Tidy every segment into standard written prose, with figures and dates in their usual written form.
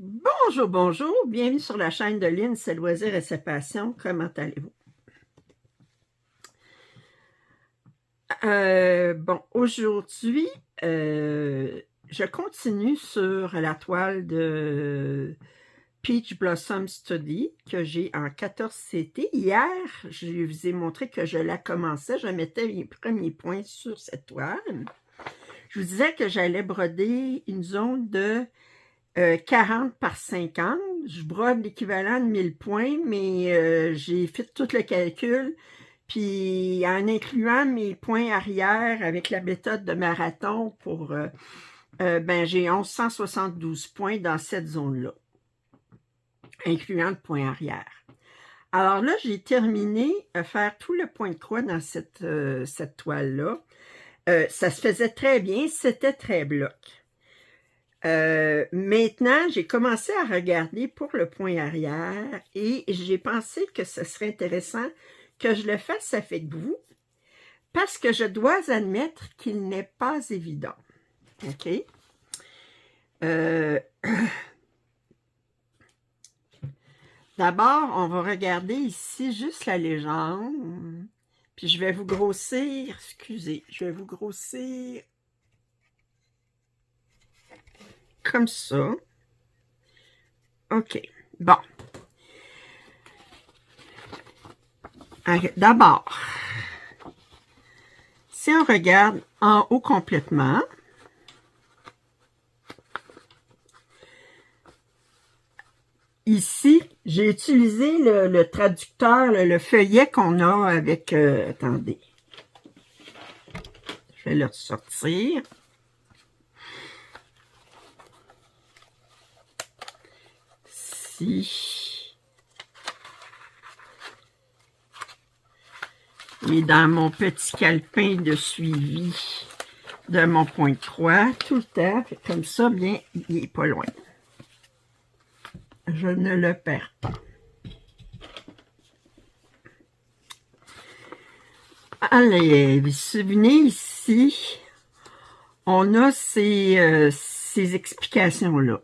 Bonjour, bonjour, bienvenue sur la chaîne de Lynn, ses loisirs et ses passions. Comment allez-vous? Bon, aujourd'hui, je continue sur la toile de Peach Blossom Study que j'ai en 14CT. Hier, je vous ai montré que je la commençais, je mettais mes premiers points sur cette toile. Je vous disais que j'allais broder une zone de 40 par 50. Je brode l'équivalent de 1000 points, mais j'ai fait tout le calcul. Puis en incluant mes points arrière avec la méthode de marathon ben j'ai 1172 points dans cette zone-là, incluant le point arrière. Alors là, j'ai terminé à faire tout le point de croix dans cette toile-là. Ça se faisait très bien, c'était très bloc. Maintenant, j'ai commencé à regarder pour le point arrière et j'ai pensé que ce serait intéressant que je le fasse avec vous parce que je dois admettre qu'il n'est pas évident. OK? D'abord, on va regarder ici juste la légende. Puis je vais vous grossir, excusez, je vais vous grossir comme ça. OK, bon. D'abord, si on regarde en haut complètement, ici, j'ai utilisé le traducteur, le feuillet qu'on a avec... attendez. Je vais le ressortir. Ici. Et dans mon petit calepin de suivi de mon point de croix, tout le temps, comme ça, bien, il n'est pas loin. Je ne le perds pas. Allez, vous vous souvenez ici, on a ces explications-là.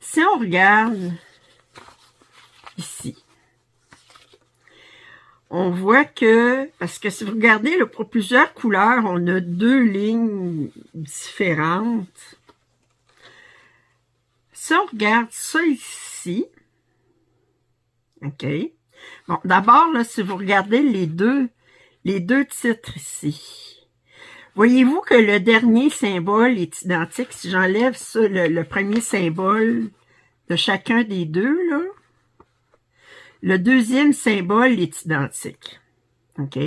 Si on regarde ici, on voit que, parce que si vous regardez là, pour plusieurs couleurs, on a deux lignes différentes. Si on regarde ça ici, OK. Bon, d'abord, là, si vous regardez les deux titres ici, voyez-vous que le dernier symbole est identique? Si j'enlève ça, le premier symbole de chacun des deux, là, le deuxième symbole est identique. OK?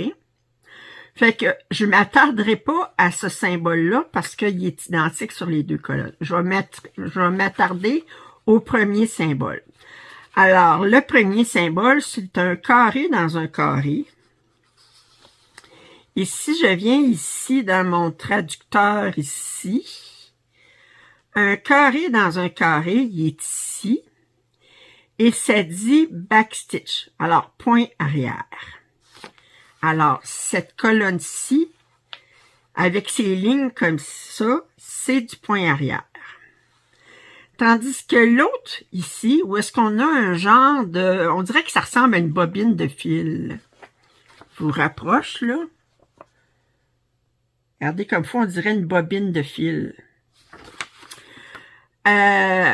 Fait que je ne m'attarderai pas à ce symbole-là parce qu'il est identique sur les deux colonnes. Je vais m'attarder au premier symbole. Alors, le premier symbole, c'est un carré dans un carré. Et si je viens ici dans mon traducteur ici, un carré dans un carré, il est ici. Et ça dit backstitch. Alors, point arrière. Alors, cette colonne-ci, avec ces lignes comme ça, c'est du point arrière. Tandis que l'autre, ici, où est-ce qu'on a un genre de... On dirait que ça ressemble à une bobine de fil. Je vous rapproche, là. Regardez comme ça, on dirait une bobine de fil.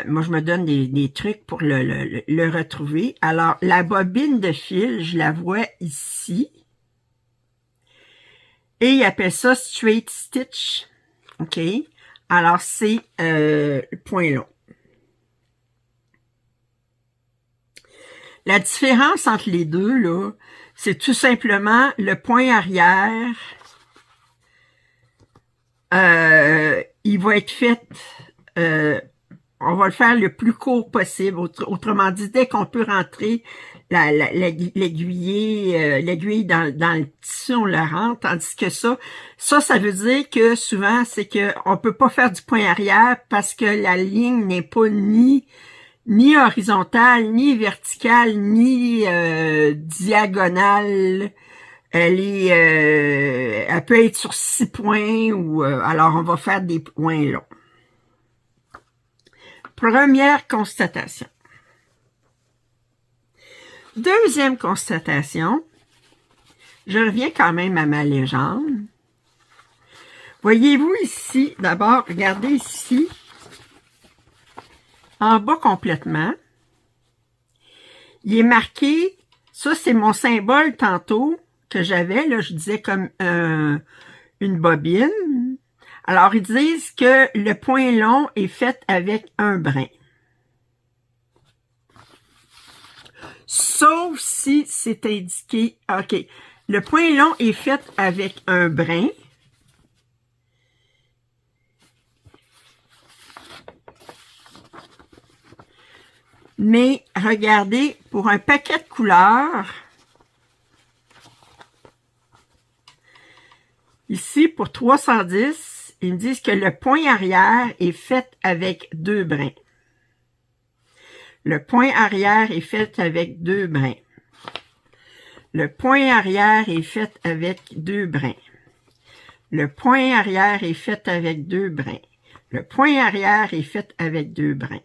Moi, je me donne des trucs pour le retrouver. Alors, la bobine de fil, je la vois ici. Et il appelle ça straight stitch. OK? Alors, c'est le point long. La différence entre les deux, là, c'est tout simplement le point arrière. Il va être fait... on va le faire le plus court possible. Autrement dit, dès qu'on peut rentrer l'aiguille dans le tissu, on la rentre. Tandis que ça veut dire que souvent, c'est que on peut pas faire du point arrière parce que la ligne n'est pas ni horizontale, ni verticale, ni diagonale. Elle peut être sur 6 points ou alors on va faire des points longs. Première constatation. Deuxième constatation, je reviens quand même à ma légende. Voyez-vous ici, d'abord, regardez ici, en bas complètement, il est marqué, ça c'est mon symbole tantôt que j'avais, là je disais comme une bobine. Alors ils disent que le point long est fait avec un brin. Sauf si c'est indiqué, ok, le point long est fait avec un brin. Mais regardez, pour un paquet de couleurs, ici pour 310, ils me disent que le point arrière est fait avec 2 brins. Le point arrière est fait avec 2 brins. Le point arrière est fait avec 2 brins. Le point arrière est fait avec 2 brins. Le point arrière est fait avec 2 brins.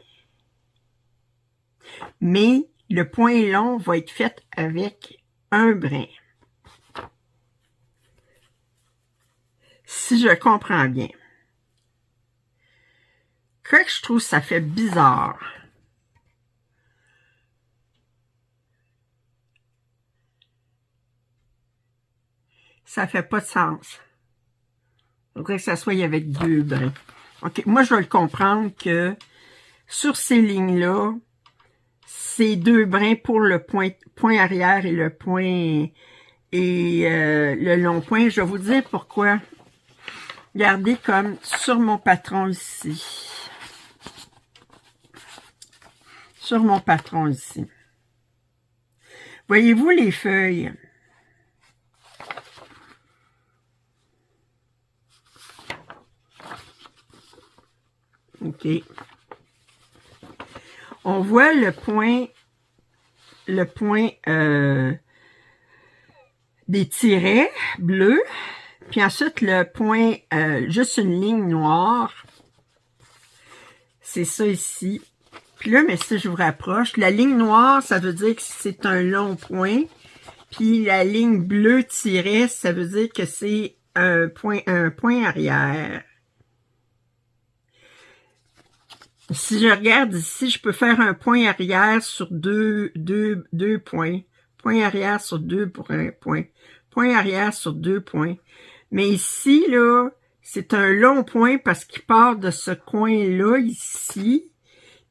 Mais le point long va être fait avec un brin. Si je comprends bien. Que je trouve ça fait bizarre. Ça fait pas de sens. Il faudrait que ça soit avec 2 brins. OK, moi je vais le comprendre que sur ces lignes-là, c'est 2 brins pour le point arrière et le point et le long point. Je vais vous dire pourquoi. Regardez comme sur mon patron ici. Sur mon patron ici. Voyez-vous les feuilles? OK. On voit le point des tirets bleus, puis ensuite le point, juste une ligne noire. C'est ça ici. Puis là, mais si je vous rapproche, la ligne noire, ça veut dire que c'est un long point. Puis la ligne bleue tirée, ça veut dire que c'est un point arrière. Si je regarde ici, je peux faire un point arrière sur deux points. Point arrière sur 2 pour un point. Point arrière sur 2 points. Mais ici, là, c'est un long point parce qu'il part de ce coin-là, ici.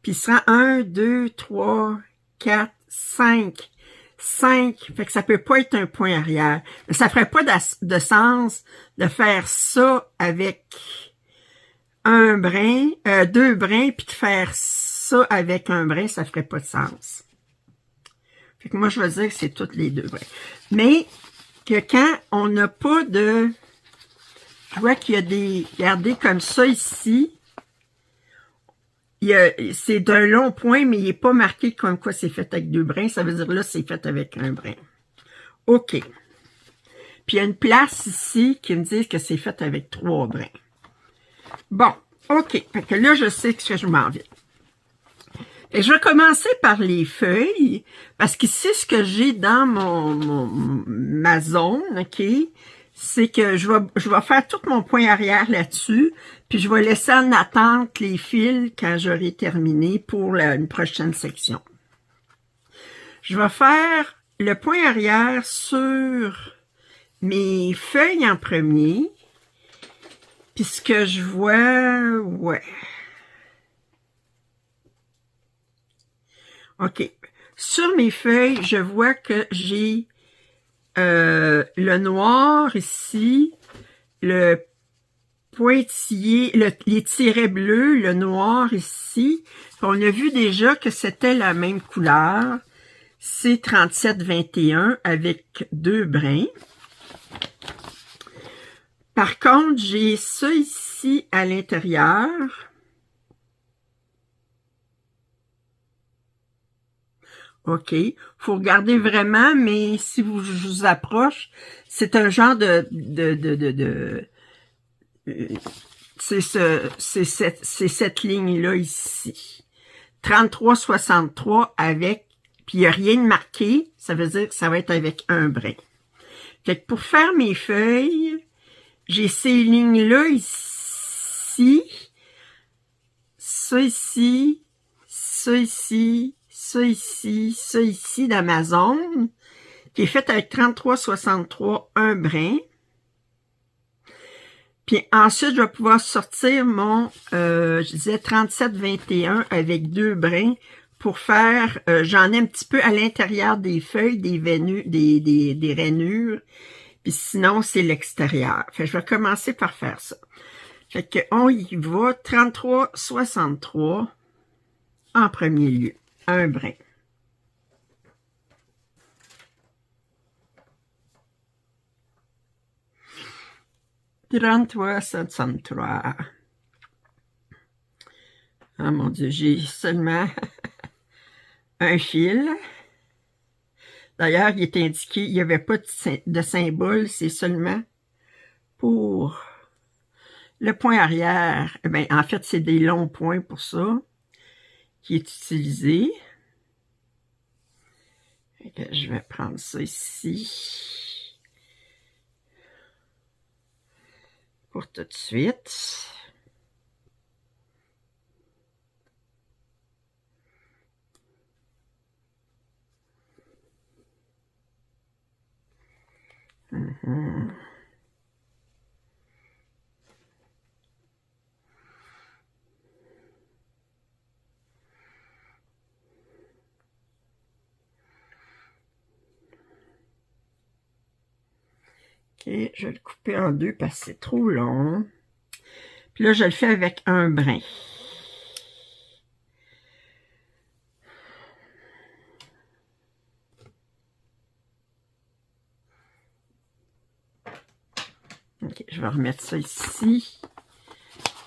Puis il sera 1, 2, 3, 4, 5. 5. Fait que ça peut pas être un point arrière. Mais ça ferait pas de sens de faire ça avec un brin, 2 brins, puis de faire ça avec un brin, ça ferait pas de sens. Fait que moi, je vais dire que c'est toutes les 2 brins. Mais que quand on n'a pas de... Je vois qu'il y a des... Regardez comme ça ici. C'est d'un long point, mais il n'est pas marqué comme quoi c'est fait avec 2 brins. Ça veut dire là, c'est fait avec un brin. OK. Puis il y a une place ici qui me dit que c'est fait avec 3 brins. Bon, OK. Fait que là, je sais que je m'en vais. Et je vais commencer par les feuilles, parce qu'ici, ce que j'ai dans ma zone, OK, c'est que je vais faire tout mon point arrière là-dessus, puis je vais laisser en attente les fils quand j'aurai terminé pour une prochaine section. Je vais faire le point arrière sur mes feuilles en premier, puis ce que je vois, ouais. OK. Sur mes feuilles, je vois que j'ai le noir ici, le pointillé, les tirets bleus, le noir ici. On a vu déjà que c'était la même couleur. C'est 3721 avec 2 brins. Par contre, j'ai ça ici à l'intérieur. OK. Faut regarder vraiment, mais si je vous approche, c'est un genre c'est cette ligne-là ici. 33,63 avec, puis il n'y a rien de marqué, ça veut dire que ça va être avec un brin. Fait que pour faire mes feuilles, j'ai ces lignes-là ici, ça ici, ça ici, ça ici, ça ici dans ma zone, qui est faite avec 33,63, un brin. Puis ensuite, je vais pouvoir sortir mon, je disais 37,21 avec 2 brins pour faire, j'en ai un petit peu à l'intérieur des feuilles, des rainures, puis sinon, c'est l'extérieur. Fait que je vais commencer par faire ça. Fait que on y va, 33,63 en premier lieu, un brin. Trente-trois, 63. Ah mon Dieu, j'ai seulement un fil. D'ailleurs, il est indiqué, il n'y avait pas de symbole, c'est seulement pour le point arrière. Eh bien, en fait, c'est des longs points pour ça qui est utilisé. Je vais prendre ça ici pour tout de suite. OK, je vais le couper en deux parce que c'est trop long. Puis là, je le fais avec un brin. OK, je vais remettre ça ici,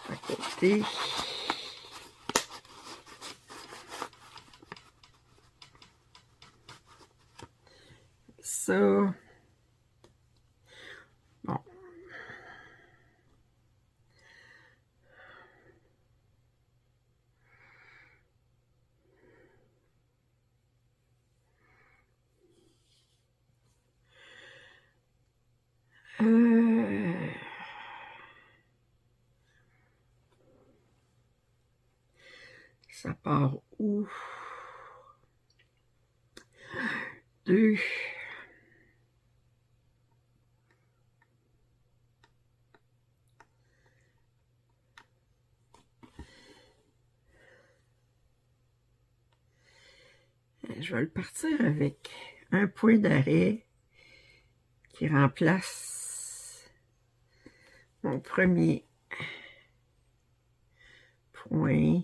à côté. Ça. Bon. Ça part où? 2. Je vais le partir avec un point d'arrêt qui remplace mon premier point.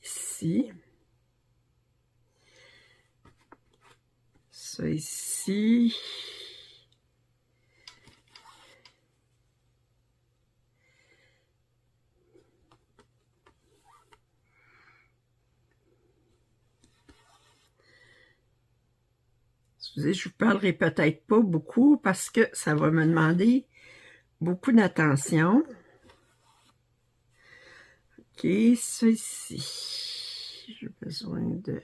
Ici. Ça ici. Excusez, je vous parlerai peut-être pas beaucoup parce que ça va me demander beaucoup d'attention. OK, ça ici. J'ai besoin de...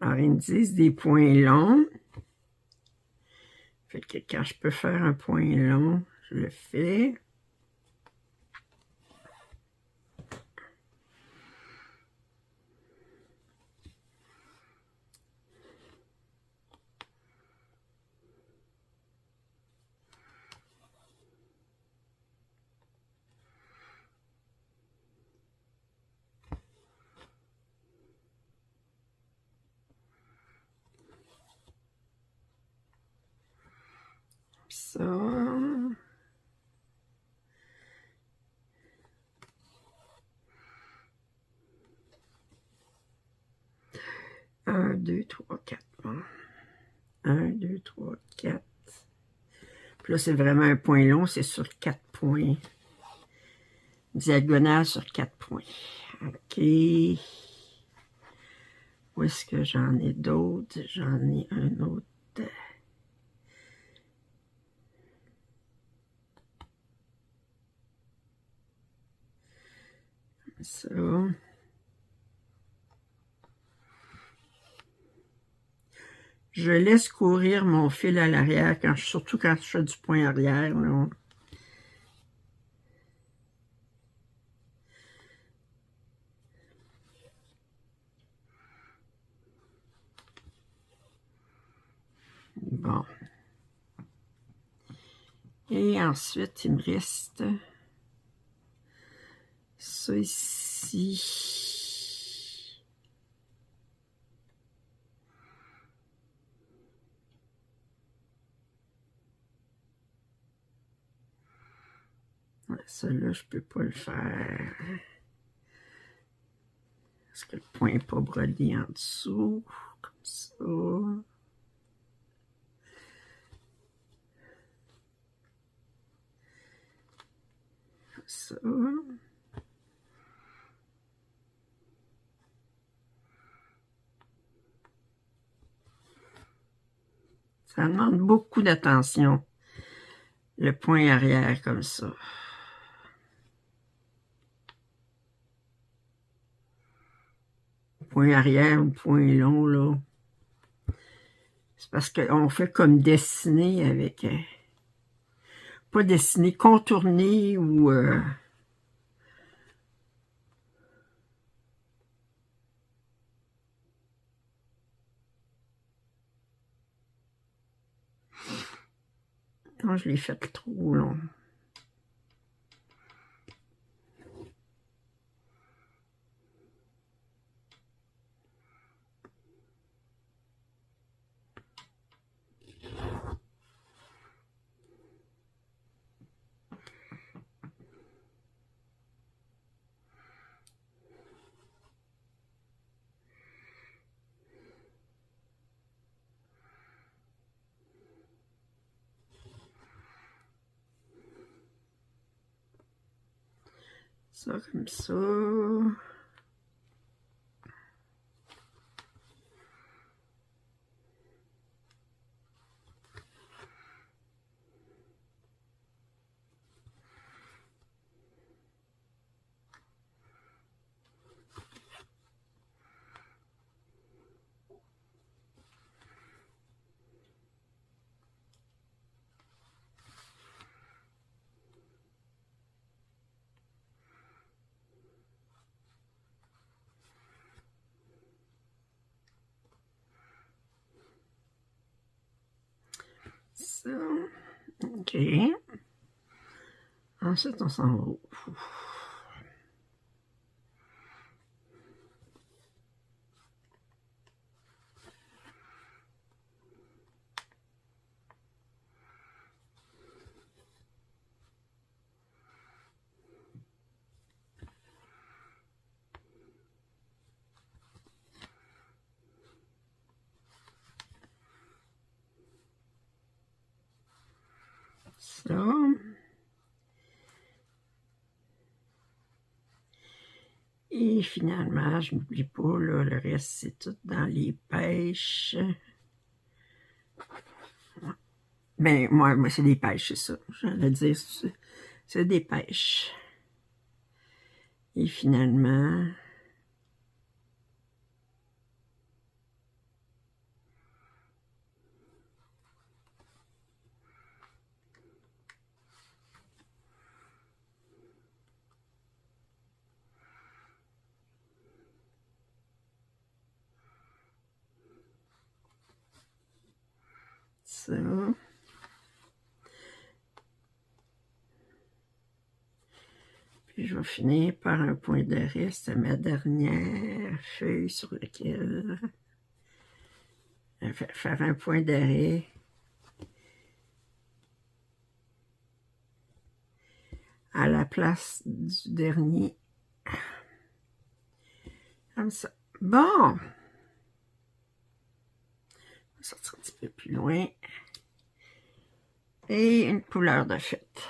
Alors, ils me disent des points longs. Fait que quand je peux faire un point long, je le fais. ça. 1, 2, 3, 4. Bon. 1, 2, 3, 4. Puis là, c'est vraiment un point long, c'est sur 4 points. Diagonale sur 4 points. OK. Où est-ce que j'en ai d'autres? J'en ai un autre. Comme ça. Je laisse courir mon fil à l'arrière, surtout quand je fais du point arrière. Là. Bon. Et ensuite, il me reste ça ici. Celui-là, je peux pas le faire. Parce que le point n'est pas brodé en dessous. Comme ça. Comme ça. Ça demande beaucoup d'attention. Le point arrière comme ça. Point arrière ou point long, là. C'est parce qu'on fait comme dessiner avec... pas dessiner, contourner ou... Non, je l'ai fait trop long. Ça comme ça. Ça. OK. Ensuite, on s'en va. Ça. Et finalement, je n'oublie pas, là, le reste, c'est tout dans les pêches. Ben, moi c'est des pêches, c'est ça. J'allais dire, c'est des pêches. Et finalement... Ça. Puis je vais finir par un point d'arrêt. C'est ma dernière feuille sur laquelle faire un point d'arrêt. à la place du dernier. Comme ça. Bon. On va sortir un petit peu plus loin. Et une couleur de fête.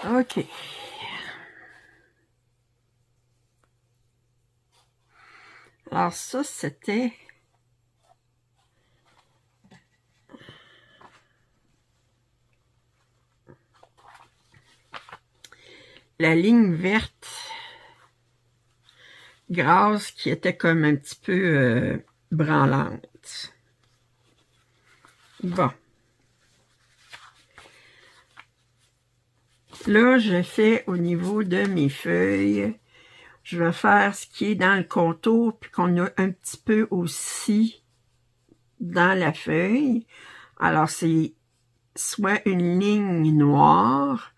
OK. Alors ça, c'était la ligne verte grasse qui était comme un petit peu branlante. Bon. Là, je fais au niveau de mes feuilles. Je vais faire ce qui est dans le contour, puis qu'on a un petit peu aussi dans la feuille. Alors, c'est soit une ligne noire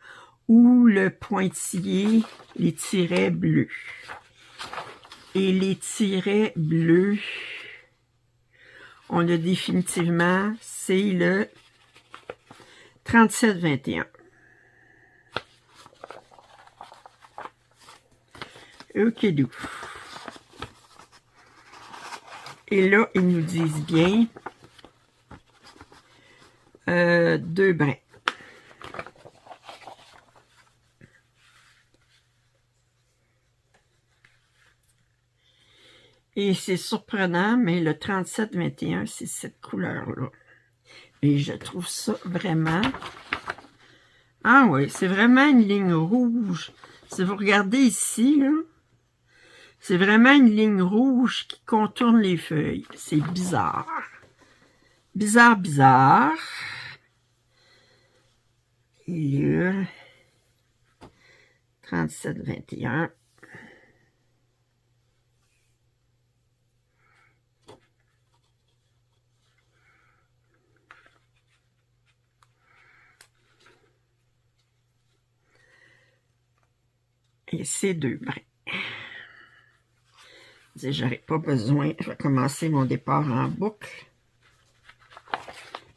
ou le pointillé, les tirets bleus. Et les tirets bleus, on a définitivement, c'est le 37-21. Ok, doux. Et là, ils nous disent bien 2 brins. Et c'est surprenant, mais le 37-21, c'est cette couleur-là. Et je trouve ça vraiment... Ah oui, c'est vraiment une ligne rouge. Si vous regardez ici, là, c'est vraiment une ligne rouge qui contourne les feuilles. C'est bizarre. Bizarre, bizarre. Et là, 37-21. Et c'est 2 brins. J'aurais pas besoin. Je vais commencer mon départ en boucle.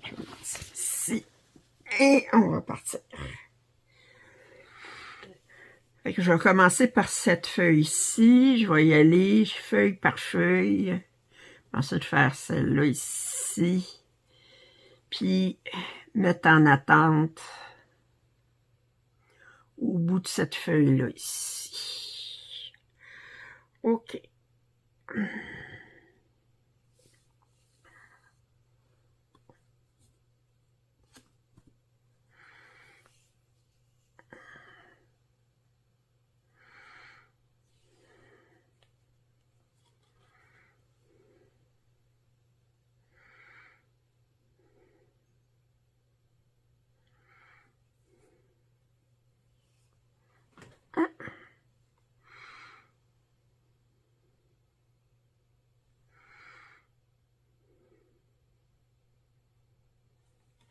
Je vais mettre ça ici. Et on va partir. Fait que je vais commencer par cette feuille-ci. Je vais y aller feuille par feuille. Ensuite, faire celle-là ici. Puis, mettre en attente au bout de cette feuille-là ici. OK.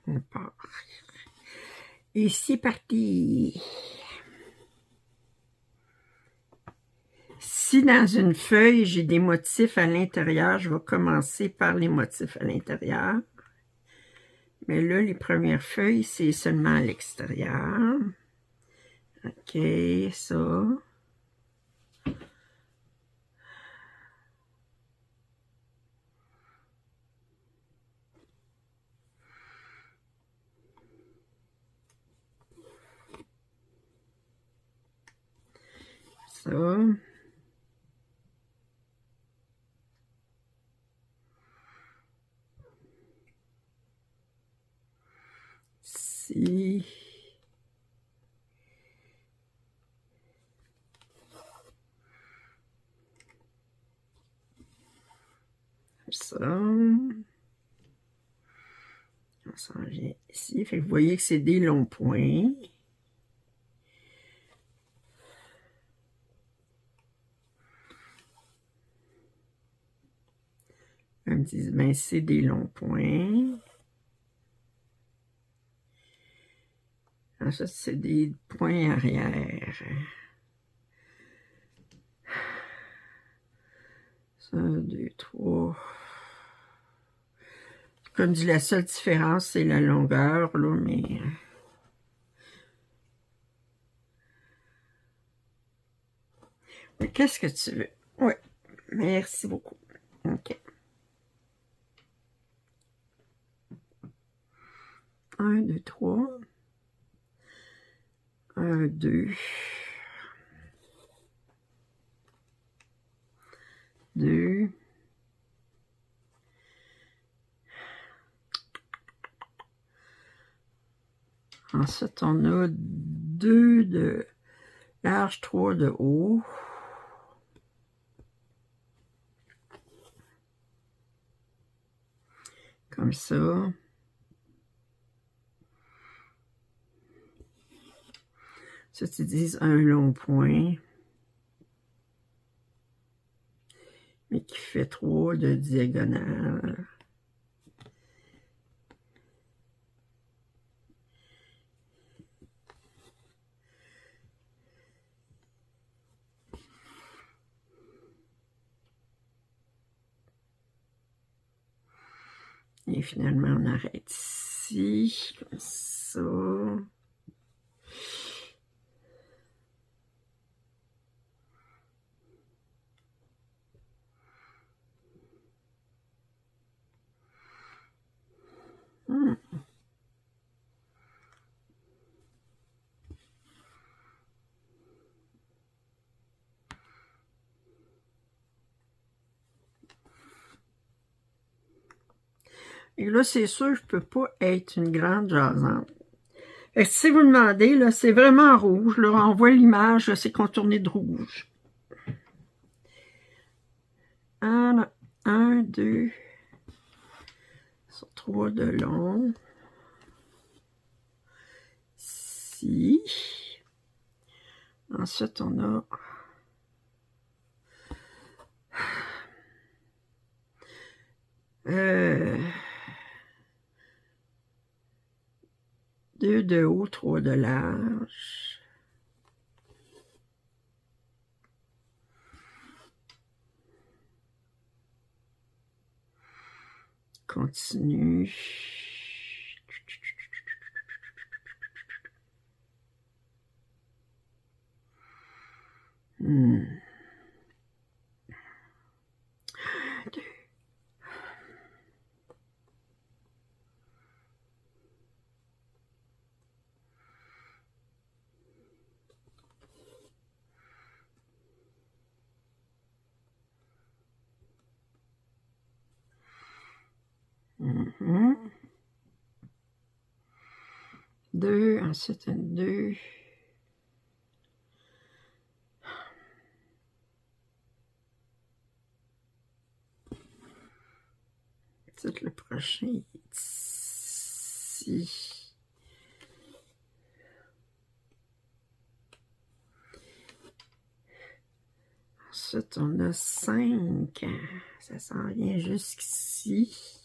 On part. Et c'est parti. Si dans une feuille, j'ai des motifs à l'intérieur, je vais commencer par les motifs à l'intérieur. Mais là, les premières feuilles, c'est seulement à l'extérieur. OK, ça. Ça. Ici. Ça. On s'en vient ici. Fait que vous voyez que c'est des longs points. Ils me disent, ben, c'est des longs points. Ensuite, c'est des points arrière. 1, 2, 3. Comme dit, la seule différence, c'est la longueur, là, mais... Qu'est-ce que tu veux? Oui, merci beaucoup. OK. 1, 2, 3. 1, 2. 2. Ensuite, on a 2 de large, 3 de haut. Comme ça. Ça, ils disent un long point. Mais qui fait 3 de diagonale. Et finalement, on arrête ici, comme ça. Et là, c'est sûr, je ne peux pas être une grande jasante. Et si vous demandez, là, c'est vraiment rouge. Là, on voit l'image, c'est contourné de rouge. 1, 2, 3 de long. Ici. Ensuite, on a... deux de haut, 3 de large. Continue. Deux, ensuite un 2. Peut-être le prochain ici. Ensuite, on a 5. Ça s'en vient jusqu'ici.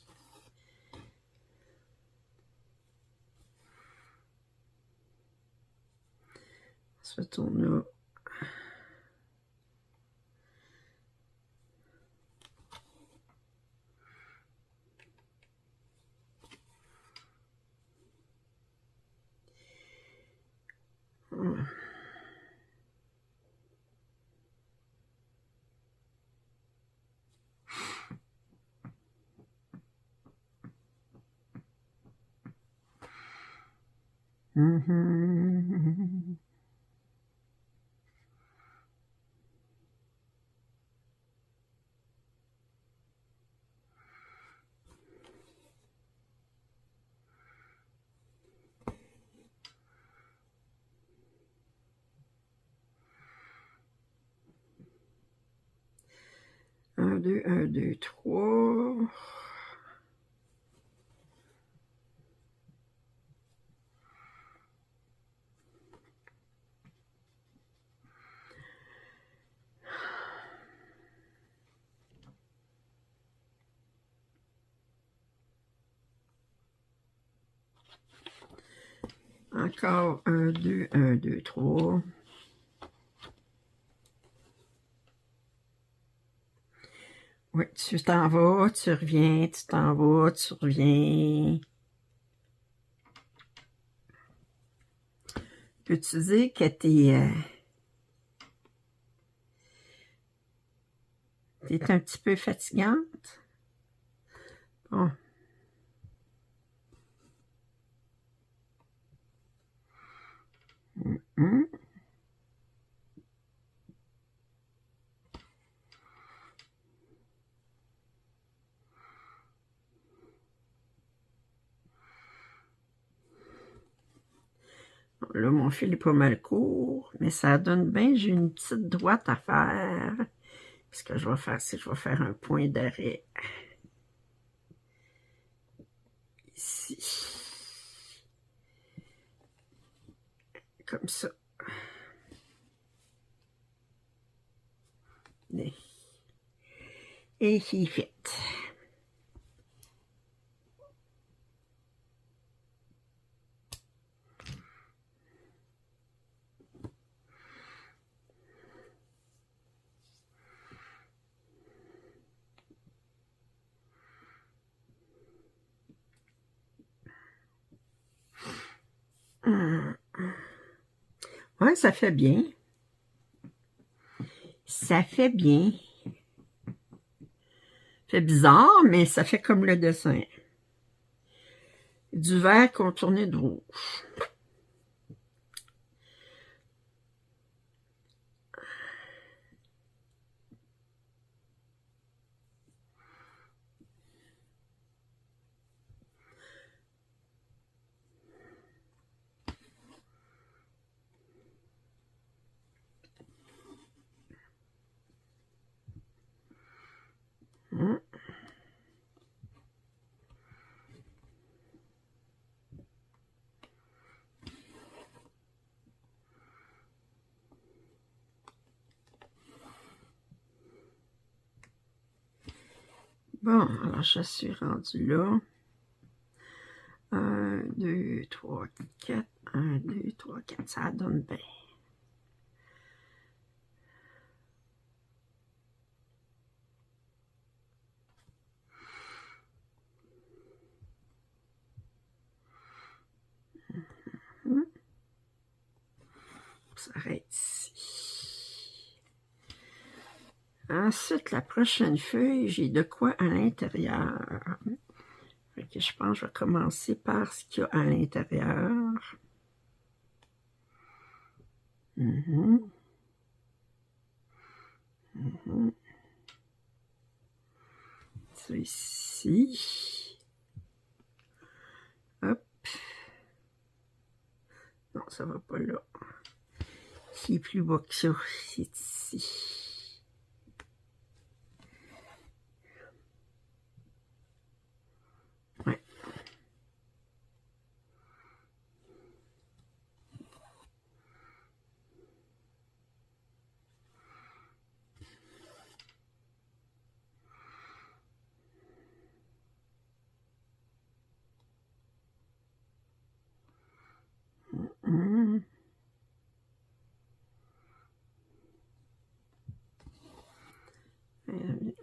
Ensuite, on a... Un, deux, trois. Encore 1, 2, 3. Oui, tu t'en vas, tu reviens, tu t'en vas, tu reviens. Peux-tu dire que t'es un petit peu fatigante? Bon. Hum. Là, mon fil est pas mal court, mais ça donne bien, j'ai une petite droite à faire. Ce que je vais faire, c'est que je vais faire un point d'arrêt ici. Comme ça. Et c'est fait. Ouais, ça fait bien. Ça fait bien. Ça fait bizarre, mais ça fait comme le dessin. Du vert contourné de rouge. Bon, alors je suis rendue là. 1, 2, 3, 4. 1, 2, 3, 4. Ça donne bien. On s'arrête ici. Ensuite, la prochaine feuille, j'ai de quoi à l'intérieur. Je pense que je vais commencer par ce qu'il y a à l'intérieur. Ça ici. Hop. Non, ça va pas là. Qui est plus bas que ça, c'est ici. Ouais.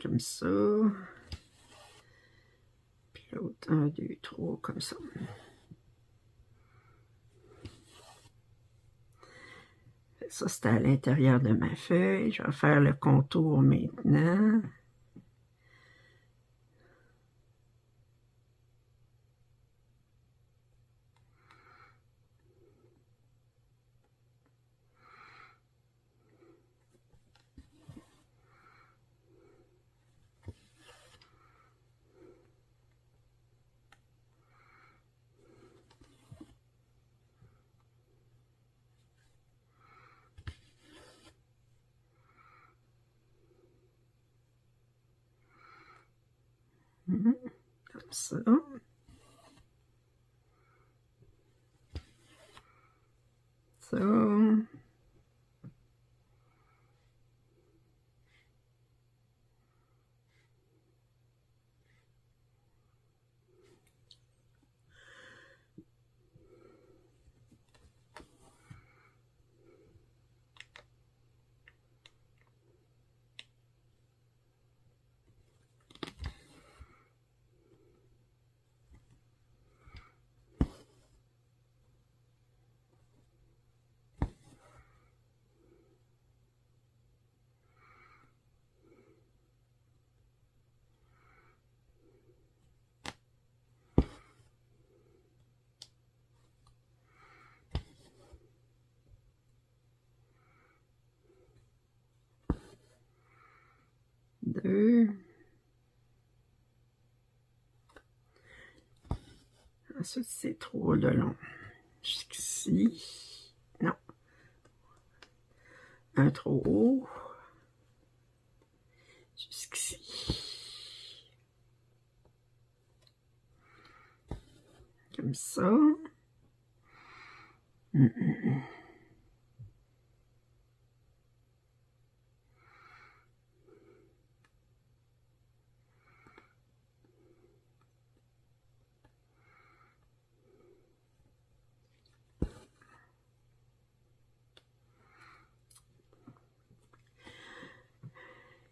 Comme ça. Puis l'autre, 1, 2, 3, comme ça. Ça, c'était à l'intérieur de ma feuille. Je vais faire le contour maintenant. Comme ça. Ça. 2. Ensuite, c'est trop de long. Jusqu'ici. Non. Un trop haut. Jusqu'ici. Comme ça.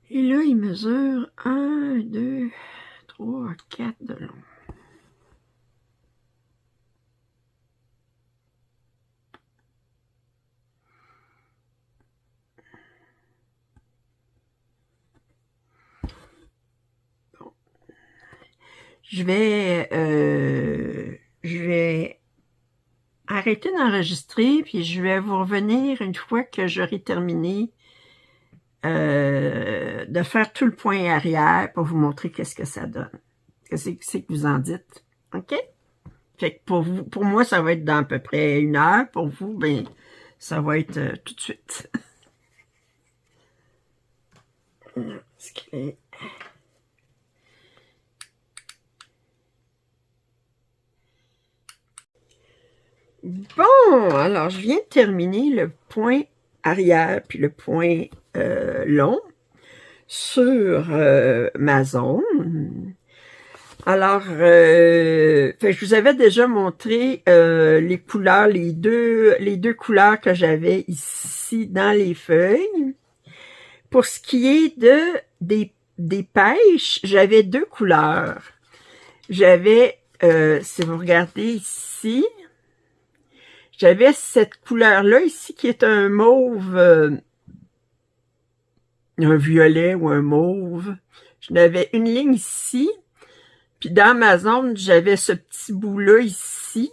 Et là, il mesure 1, 2, 3, 4 de long. Bon. Je vais arrêter d'enregistrer, puis je vais vous revenir une fois que j'aurai terminé de faire tout le point arrière pour vous montrer qu'est-ce que ça donne. Qu'est-ce que vous en dites? OK? Fait que pour moi, ça va être dans à peu près 1 heure. Pour vous, ben, ça va être tout de suite. Bon, alors je viens de terminer le point arrière puis le point long sur ma zone. Alors, je vous avais déjà montré les couleurs, les deux couleurs que j'avais ici dans les feuilles. Pour ce qui est des pêches, j'avais 2 couleurs. J'avais, si vous regardez ici, j'avais cette couleur-là ici qui est un mauve, un violet ou un mauve. J'avais une ligne ici. Puis dans ma zone, j'avais ce petit bout-là ici.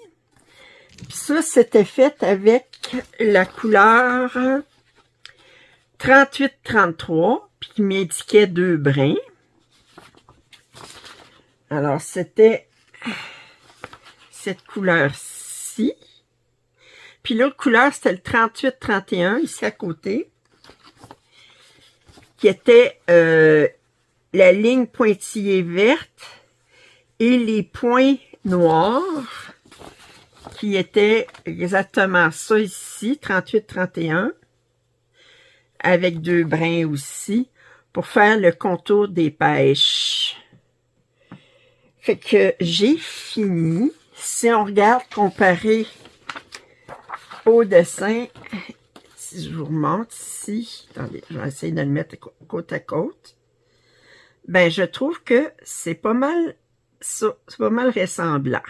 Puis ça, c'était fait avec la couleur 38-33, puis qui m'indiquait 2 brins. Alors, c'était cette couleur-ci. Puis l'autre couleur, c'était le 38-31, ici à côté, qui était la ligne pointillée verte et les points noirs, qui étaient exactement ça ici, 38-31, avec 2 brins aussi, pour faire le contour des pêches. Fait que j'ai fini. Si on regarde comparé au dessin, si je vous remonte ici, attendez, je vais essayer de le mettre côte à côte, ben je trouve que c'est pas mal ça, c'est pas mal ressemblant.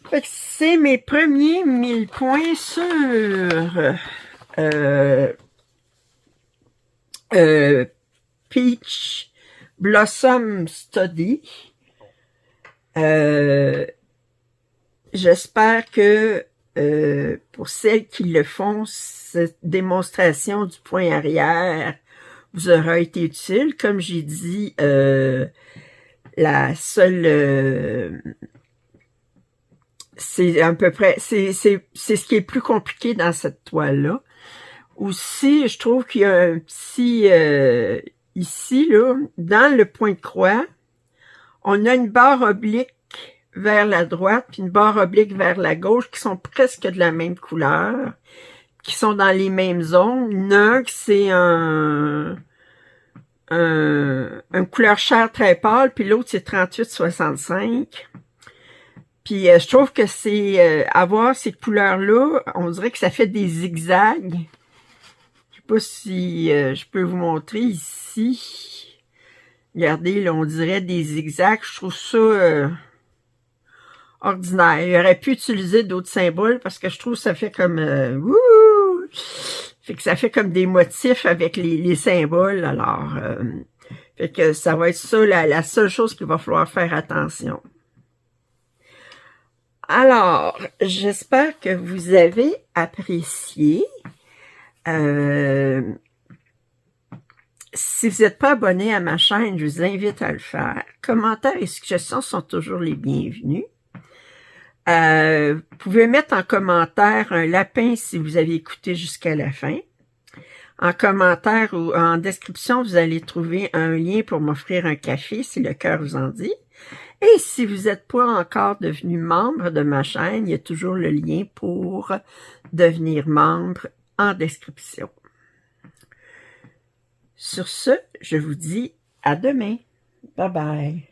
Fait que c'est mes premiers 1000 points sur Peach Blossom Study. J'espère que pour celles qui le font, cette démonstration du point arrière vous aura été utile. Comme j'ai dit, la seule... c'est à peu près... c'est ce qui est plus compliqué dans cette toile-là. Aussi, je trouve qu'il y a un petit... ici, là, dans le point de croix, on a une barre oblique vers la droite, puis une barre oblique vers la gauche, qui sont presque de la même couleur, qui sont dans les mêmes zones. Il y en a un qui c'est un couleur chair très pâle, puis l'autre c'est 38-65. Puis je trouve que c'est avoir ces couleurs-là, on dirait que ça fait des zigzags. Je sais pas si je peux vous montrer ici. Regardez, là, on dirait des zigzags. Je trouve ça ordinaire. Il aurait pu utiliser d'autres symboles parce que je trouve que ça fait comme... fait que ça fait comme des motifs avec les symboles. Alors, fait que ça va être ça la seule chose qu'il va falloir faire attention. Alors, j'espère que vous avez apprécié. Si vous n'êtes pas abonné à ma chaîne, je vous invite à le faire. Commentaires et suggestions sont toujours les bienvenus. Vous pouvez mettre en commentaire un lapin si vous avez écouté jusqu'à la fin. En commentaire ou en description, vous allez trouver un lien pour m'offrir un café si le cœur vous en dit. Et si vous n'êtes pas encore devenu membre de ma chaîne, il y a toujours le lien pour devenir membre en description. Sur ce, je vous dis à demain. Bye bye.